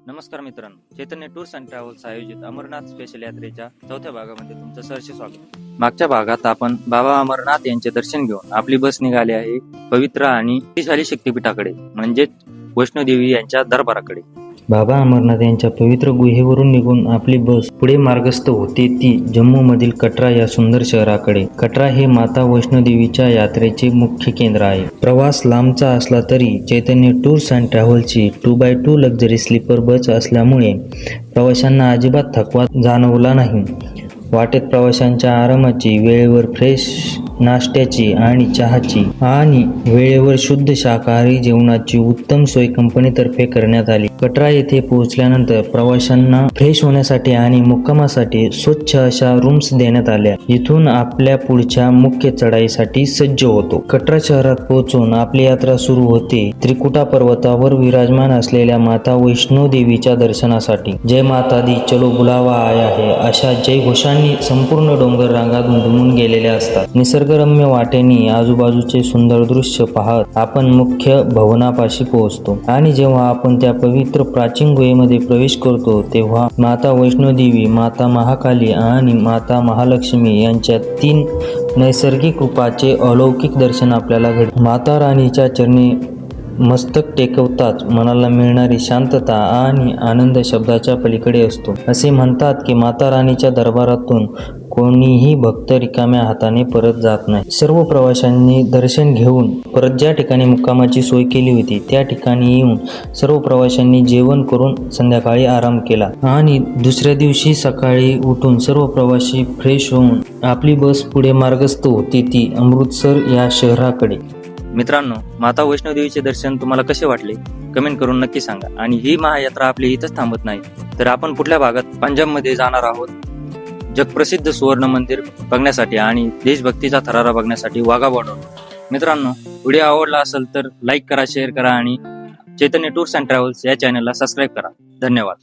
नमस्कार मित्रांनो, चैतन्य tours and travels आयोजित अमरनाथ स्पेशल यात्रेच्या चौथ्या भागामध्ये तुमचं सहर्ष स्वागत. मागच्या भागात आपण बाबा अमरनाथ यांचे दर्शन घेऊन आपली बस निघाली आहे पवित्र आणि शक्तिशाली शक्तिपीठाकडे म्हणजेच वैष्णोदेवी यांच्या दरबाराकडे. बाबा अमरनाथ यांच्या पवित्र गुहेवरून निघून आपली बस पुढे मार्गस्थ होते ती जम्मू मधील कटरा या सुंदर शहराकडे. कटरा हे माता वैष्णोदेवीच्या यात्रेचे मुख्य केंद्र आहे. प्रवास लांबचा असला तरी चैतन्य टूर्स अँड ट्रॅव्हल्सची 2x2 लक्झरी स्लीपर बस असल्यामुळे प्रवाशांना अजिबात थकवा जाणवला नाही. वाटेत प्रवाशांच्या आरामाची, वेळेवर फ्रेश नाश्त्याची आणि चहाची आणि वेळेवर शुद्ध शाकाहारी जेवणाची उत्तम सोय कंपनीतर्फे करण्यात आली. कटरा येथे पोहोचल्यानंतर प्रवाशांना फ्रेश होण्यासाठी आणि मुक्कामासाठी स्वच्छ अशा रूम्स देण्यात आल्या. इथून आपल्या पुढच्या मुख्य चढाईसाठी सज्ज होतो. कटरा शहरात पोहोचून आपली यात्रा सुरू होते त्रिकुटा पर्वतावर विराजमान असलेल्या माता वैष्णो देवीच्या दर्शनासाठी. जय माता दी, चलो बुलावा आया है अशा जयघोषांनी संपूर्ण डोंगर रांगा दुमदुमून गेलेल्या असतात. निसर्गरम्य वाटेने आजूबाजूचे सुंदर दृश्य पाहत आपण मुख्य भवनापाशी पोहोचतो आणि जेव्हा आपण त्या पवित्र प्राचीन गुहेमध्ये प्रवेश करतो तेव्हा माता वैष्णोदेवी, माता महाकाली आणि माता महालक्ष्मी यांच्या 3 नैसर्गिक रूपाचे अलौकिक दर्शन आपल्याला घडते. माता राणीच्या चरणी मस्तक टेकवताच मनाला मिळणारी शांतता आणि आनंद शब्दाच्या पलीकडे असतो. असे म्हणतात की माता राणीच्या दरबारातून कोणीही भक्त रिकाम्या हाताने परत जात नाही. सर्व प्रवाशांनी दर्शन घेऊन परत ज्या ठिकाणी मुक्कामाची सोय केली होती त्या ठिकाणी येऊन सर्व प्रवाशांनी जेवण करून संध्याकाळी आराम केला आणि दुसऱ्या दिवशी सकाळी उठून सर्व प्रवासी फ्रेश होऊन आपली बस पुढे मार्गस्थ होती ती अमृतसर या शहराकडे. मित्रांनो, माता वैष्णोदेवीचे दर्शन तुम्हाला कसे वाटले कमेंट करून नक्की सांगा. आणि ही महायात्रा आपली इथंच थांबत नाही, तर आपण पुढल्या भागात पंजाबमध्ये जाणार आहोत जगप्रसिद्ध सुवर्ण मंदिर बघण्यासाठी आणि देशभक्तीचा थरारा बघण्यासाठी वाघा बॉर्डर. मित्रांनो, व्हिडिओ आवडला असेल तर लाईक करा, शेअर करा आणि चैतन्य टूर्स अँड ट्रॅव्हल्स या चॅनलला सबस्क्राईब करा. धन्यवाद.